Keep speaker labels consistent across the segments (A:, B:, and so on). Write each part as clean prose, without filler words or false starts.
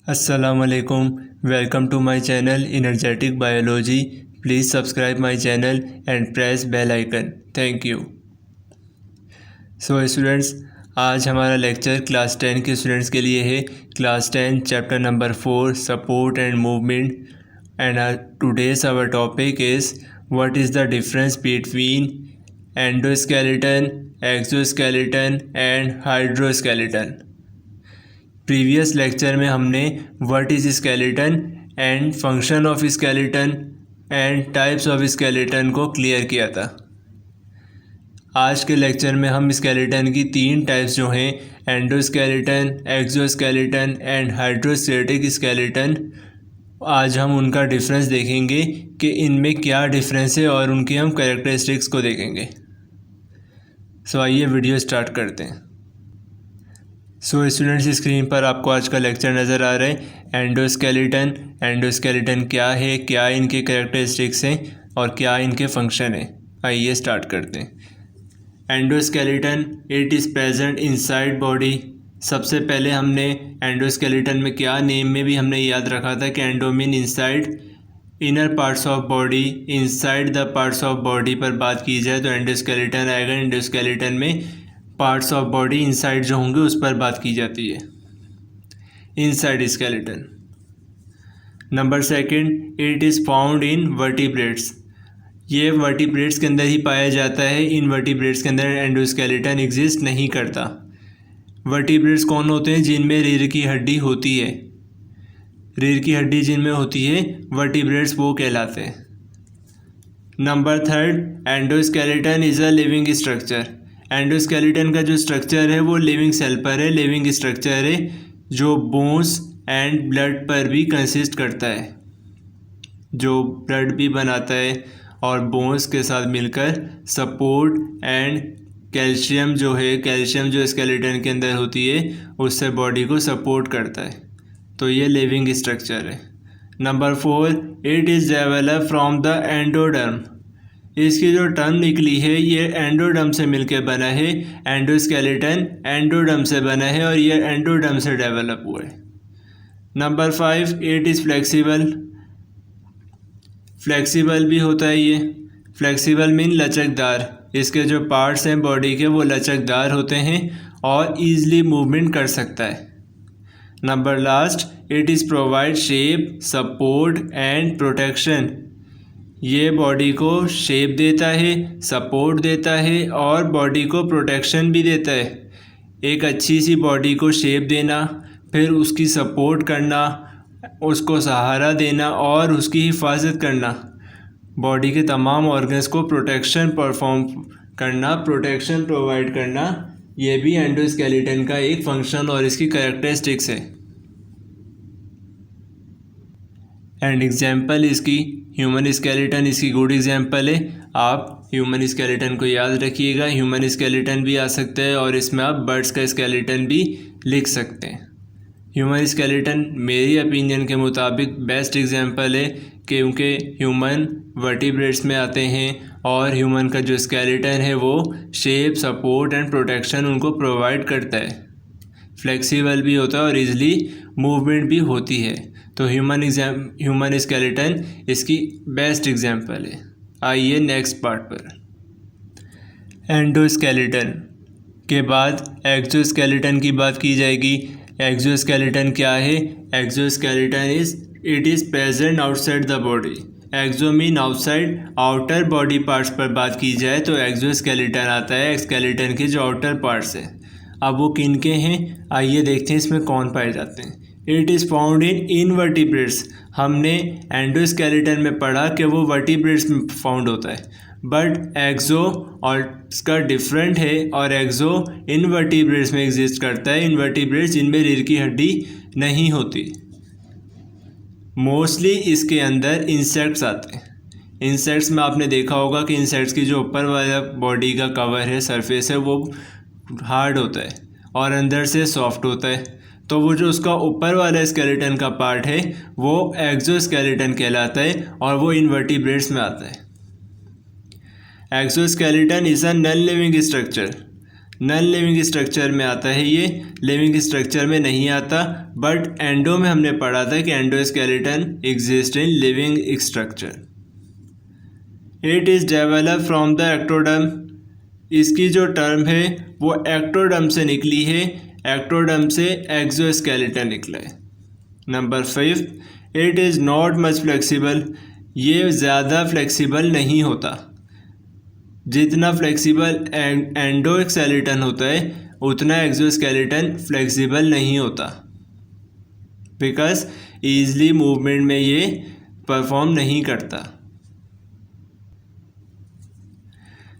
A: Assalamualaikum. Welcome to my channel Energetic Biology. Please subscribe my channel and press bell icon. Thank you. So students, आज हमारा lecture class 10 के students के लिए है. Class 10 chapter number 4 support and movement and today's our topic is what is the difference between endoskeleton, exoskeleton and hydroskeleton. Previous lecture में हमने what is skeleton and function of skeleton and types of skeleton को clear किया था. आज के lecture में हम skeleton की 3 टाइप्स जो हैं endoskeleton, exoskeleton and hydrostatic skeleton, आज हम उनका डिफरेंस देखेंगे कि इनमें क्या डिफरेंस है और उनके हम कैरेक्टरिस्टिक्स को देखेंगे. सो आइए वीडियो स्टार्ट करते हैं. सो स्टूडेंट्स, स्क्रीन पर आपको आज का लेक्चर नज़र आ रहा है. एंडोस्केलेटन क्या है, क्या इनके कैरेक्टरिस्टिक्स हैं और क्या इनके फंक्शन हैं. आइए स्टार्ट करते हैं. Endoskeleton it is present inside body. सबसे पहले हमने एंडोस्केलेटन में क्या नेम में भी हमने याद रखा था कि endo mean inside, inner parts of body, inside the parts of body पर बात की जाए तो एंडोस्केलेटन आएगा. एंडोस्केलेटन में पार्ट्स ऑफ बॉडी इनसाइड जो होंगे उस पर बात की जाती है, inside skeleton. Number second, it is found in vertebrates. ये वर्टिब्रेट्स के अंदर ही पाया जाता है. इन वर्टिब्रेट्स के अंदर एंडोस्केलेटन एग्जिस्ट नहीं करता. वर्टिब्रेट्स कौन होते हैं? जिनमें रीढ़ की हड्डी होती है. रीढ़ की हड्डी जिनमें होती है वर्टिब्रेट्स वो कहलाते हैं. Number third, endoskeleton is a living structure. Endoskeleton का जो स्ट्रक्चर है वो लिविंग सेल पर है, लिविंग स्ट्रक्चर है जो बोन्स एंड ब्लड पर भी कंसिस्ट करता है, जो ब्लड भी बनाता है और बोन्स के साथ मिलकर सपोर्ट एंड कैल्शियम जो है, कैल्शियम जो स्केलेटन के अंदर होती है उससे बॉडी को सपोर्ट करता है. तो ये लिविंग स्ट्रक्चर है. Number 4, it is develop from the endoderm. इसकी जो टर्म निकली है ये एंडोडर्म से मिलकर बना है. एंडोस्केलेटन एंडोडर्म से बना है और ये एंडोडर्म से डेवलप हुआ है. Number 5, it is flexible. Flexible भी होता है ये. फ्लेक्सिबल मीन लचकदार. इसके जो पार्ट्स हैं बॉडी के वो लचकदार होते हैं और ईज़िली मूवमेंट कर सकता है. Number last, it is provide shape, support and protection. ये बॉडी को शेप देता है, सपोर्ट देता है और बॉडी को प्रोटेक्शन भी देता है. एक अच्छी सी बॉडी को शेप देना, फिर उसकी सपोर्ट करना, उसको सहारा देना और उसकी हिफाजत करना, बॉडी के तमाम ऑर्गन्स को प्रोटेक्शन परफॉर्म करना, प्रोटेक्शन प्रोवाइड करना, ये भी एंडोस्केलेटन का एक फंक्शन और इसकी कैरेक्टरिस्टिक्स है. एंड एग्जाम्पल इसकी ह्यूमन स्केलेटन इसकी गुड एग्जाम्पल है. आप ह्यूमन स्केलेटन को याद रखिएगा. ह्यूमन स्केलेटन भी आ सकता है और इसमें आप बर्ड्स का स्केलेटन भी लिख सकते हैं. ह्यूमन स्केलेटन मेरी ओपिनियन के मुताबिक बेस्ट एग्जाम्पल है क्योंकि ह्यूमन वर्टिब्रेट्स में आते हैं और ह्यूमन का जो स्केलेटन है वो शेप, सपोर्ट एंड प्रोटेक्शन उनको प्रोवाइड करता है. फ्लेक्सिबल भी होता है और ईज़िली मूवमेंट भी होती है. तो ह्यूमन स्केलेटन इसकी बेस्ट एग्जाम्पल है. आइए नेक्स्ट पार्ट पर. एंडोस्केलेटन के बाद एक्सोस्केलेटन की बात की जाएगी. एक्सोस्केलेटन क्या है? Exoskeleton it is present outside the body. Exo mean outside, outer body parts पर बात की जाए तो एक्सोस्केलेटन आता है. स्केलेटन के जो आउटर पार्ट्स हैं, अब वो किन के हैं आइए देखते हैं इसमें कौन पाए जाते हैं. It is found in invertebrates. हमने एंडोस्केलेटन में पढ़ा कि वो वर्टिब्रेट्स में फाउंड होता है, बट एक्सो और इसका डिफरेंट है और एक्सो इनवर्टिब्रेट्स में एग्जिस्ट करता है. इनवर्टिब्रेट्स जिनमें रीढ़ की हड्डी नहीं होती. मोस्टली इसके अंदर इंसेक्ट्स आते हैं. इंसेक्ट्स में आपने देखा होगा कि इंसेक्ट्स की जो ऊपर वाला बॉडी का कवर है, सरफेस है, वो हार्ड होता है और अंदर से सॉफ्ट होता है. तो वो जो उसका ऊपर वाला स्केलेटन का पार्ट है वो एक्सोस्केलेटन कहलाता है और वो इनवर्टिब्रेट्स में आता है. Exoskeleton is a non living structure. Non living structure में आता है, ये लिविंग स्ट्रक्चर में नहीं आता। बट एंडो में हमने पढ़ा था कि endoskeleton exist in living structure. It is develop from the ectoderm. इसकी जो टर्म है वो एक्टोडर्म से निकली है, एक्टोडर्म से एक्सोस्केलेटन निकला है। Number 5, it is not much flexible. ये ज़्यादा फ्लेक्सिबल नहीं होता। जितना फ्लेक्सिबल एंडोस्केलेटन होता है उतना एक्सोस्केलेटन फ्लेक्सिबल नहीं होता, बिकॉज ईजली मूवमेंट में ये परफॉर्म नहीं करता।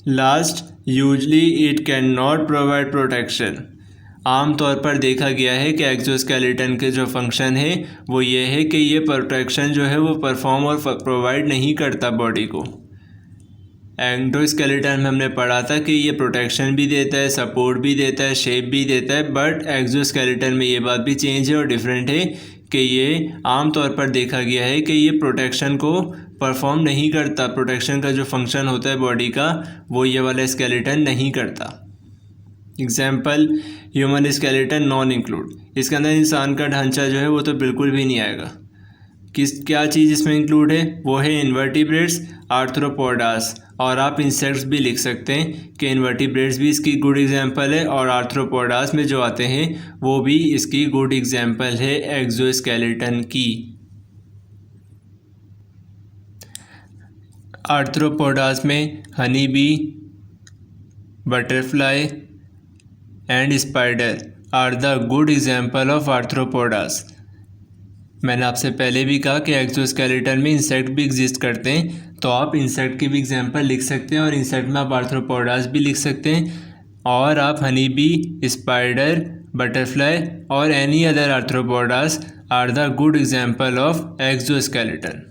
A: Last, usually it can not provide protection. आमतौर पर देखा गया है कि एक्सोस्केलेटन के जो फंक्शन है वो ये है कि ये प्रोटेक्शन जो है वो परफॉर्म और प्रोवाइड नहीं करता बॉडी को। एंडोस्केलेटन में हमने पढ़ा था कि ये प्रोटेक्शन भी देता है, सपोर्ट भी देता है, शेप भी देता है। बट एक्सोस्केलेटन में ये बात भी चेंज है और डिफरेंट है कि ये आमतौर पर देखा गया है कि ये प्रोटेक्शन को परफॉर्म नहीं करता। प्रोटेक्शन का जो फंक्शन होता है बॉडी का वो ये वाला स्केलेटन नहीं करता। Example, human skeleton non include. इसके अंदर इंसान का ढांचा जो है वो तो बिल्कुल भी नहीं आएगा। क्या चीज़ इसमें इंक्लूड है? वो है इन्वर्टिब्रेट्स, आर्थ्रोपोडास, और आप इंसेक्ट्स भी लिख सकते हैं कि इन्वर्टिब्रेट्स भी इसकी गुड एग्जांपल है और आर्थ्रोपोडास में जो आते हैं वो भी इसकी गुड एग्जांपल है एक्सोस्केलेटन की। आर्थ्रोपोडास में honey bee, butterfly and spider are the good example of arthropods. मैंने आपसे पहले भी कहा कि एक्सोस्केलेटन में इंसेक्ट भी एग्जिस्ट करते हैं, तो आप इंसेक्ट की भी एग्जांपल लिख सकते हैं और इंसेक्ट में आप आर्थ्रोपोडास भी लिख सकते हैं, और आप हनी बी, स्पाइडर, बटरफ्लाई और any other arthropods are the good example of exoskeleton.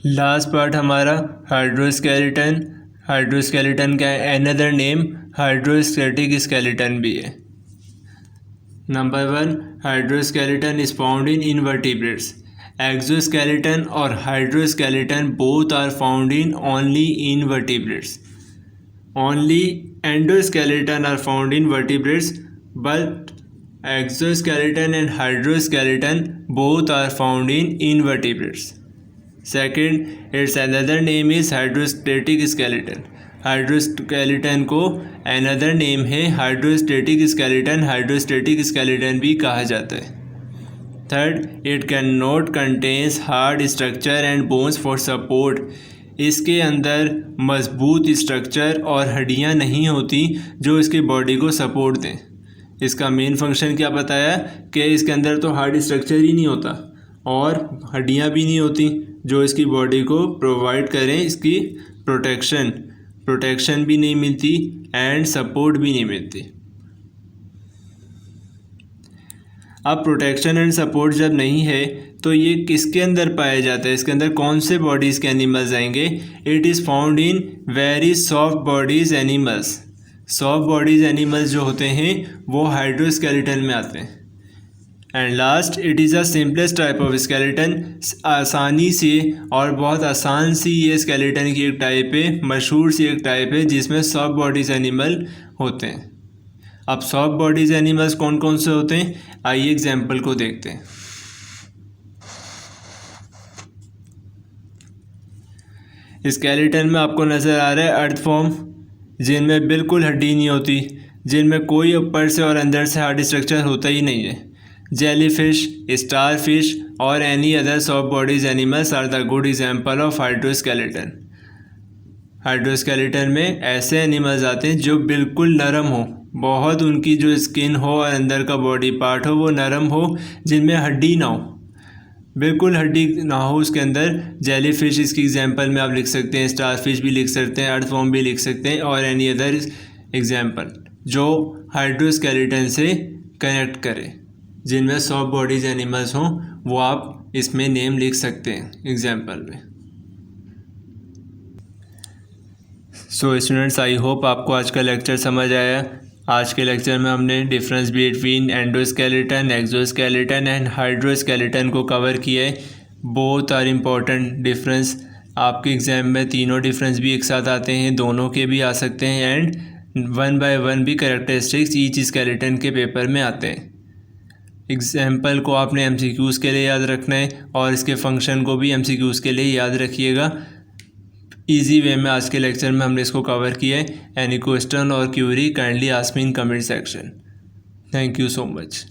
A: Last part हमारा हाइड्रोस्केलेटन। हाइड्रोस्केलेटन का अनदर नेम हाइड्रोस्टैटिक स्केलेटन भी है। Number 1, hydroskeleton is found in invertebrates. Exoskeleton और hydroskeleton both are found in only invertebrates. Only endoskeleton are found in vertebrates, but exoskeleton and hydroskeleton both are found in invertebrates. Second, its another name is hydrostatic skeleton. Hydroskeleton को another name है hydrostatic skeleton. Hydrostatic skeleton भी कहा जाता है। Third, it can not contains hard structure and bones for support. इसके अंदर मजबूत structure और हड्डियां नहीं होती जो इसकी बॉडी को सपोर्ट दें। इसका मेन फंक्शन क्या बताया कि इसके अंदर तो हार्ड स्ट्रक्चर ही नहीं होता और हड्डियां भी नहीं होती जो इसकी बॉडी को प्रोवाइड करें इसकी प्रोटेक्शन भी नहीं मिलती एंड सपोर्ट भी नहीं मिलती। अब प्रोटेक्शन एंड सपोर्ट जब नहीं है तो ये किसके अंदर पाया जाता है? इसके अंदर कौन से बॉडीज़ के एनिमल्स आएंगे? It is found in very soft bodies animals. Soft bodies animals जो होते हैं वो हाइड्रोस्केलेटन में आते हैं। And last, it is a simplest type of skeleton. आसानी से और बहुत आसान सी ये स्केलेटन की एक टाइप है, मशहूर सी एक टाइप है जिसमें सॉफ्ट बॉडीज़ एनिमल होते हैं। अब सॉफ्ट बॉडीज़ एनिमल्स कौन कौन से होते हैं, आइए एग्जाम्पल को देखते हैं। स्केलेटन में आपको नज़र आ रहा है अर्थवॉर्म, जिनमें बिल्कुल हड्डी नहीं होती, जिनमें कोई ऊपर से और अंदर से हार्ड स्ट्रक्चर होता ही नहीं है। जेलीफिश, स्टारफिश और any other soft bodies animals are the good example of hydroskeleton. Hydroskeleton में ऐसे एनिमल्स आते हैं जो बिल्कुल नरम हो, बहुत उनकी जो स्किन हो और अंदर का बॉडी पार्ट हो वो नरम हो, जिनमें हड्डी ना हो, बिल्कुल हड्डी ना हो उसके अंदर। जेलीफिश इसकी एग्जाम्पल में आप लिख सकते हैं, स्टारफिश भी लिख सकते हैं, अर्थवॉर्म भी लिख सकते हैं और एनी अदर एग्जाम्पल जो हाइड्रोस्केलेटन से कनेक्ट करें, जिनमें सॉफ्ट बॉडीज एनिमल्स हों, वो आप इसमें नेम लिख सकते हैं एग्जाम्पल में। सो स्टूडेंट्स, आई होप आपको आज का लेक्चर समझ आया। आज के लेक्चर में हमने difference between endoskeleton, exoskeleton and hydroskeleton को कवर किया है। Both are important difference. आपके एग्ज़ाम में तीनों डिफरेंस भी एक साथ आते हैं, दोनों के भी आ सकते हैं एंड 1 बाय 1 भी कैरेक्टरिस्टिक्स ईच स्केलेटन के पेपर में आते हैं। एग्जाम्पल को आपने MCQs के लिए याद रखना है और इसके फंक्शन को भी MCQs के लिए याद रखिएगा। इजी वे में आज के लेक्चर में हमने इसको कवर किया है। एनी क्वेश्चन और query kindly ask me in comment section. Thank you so much.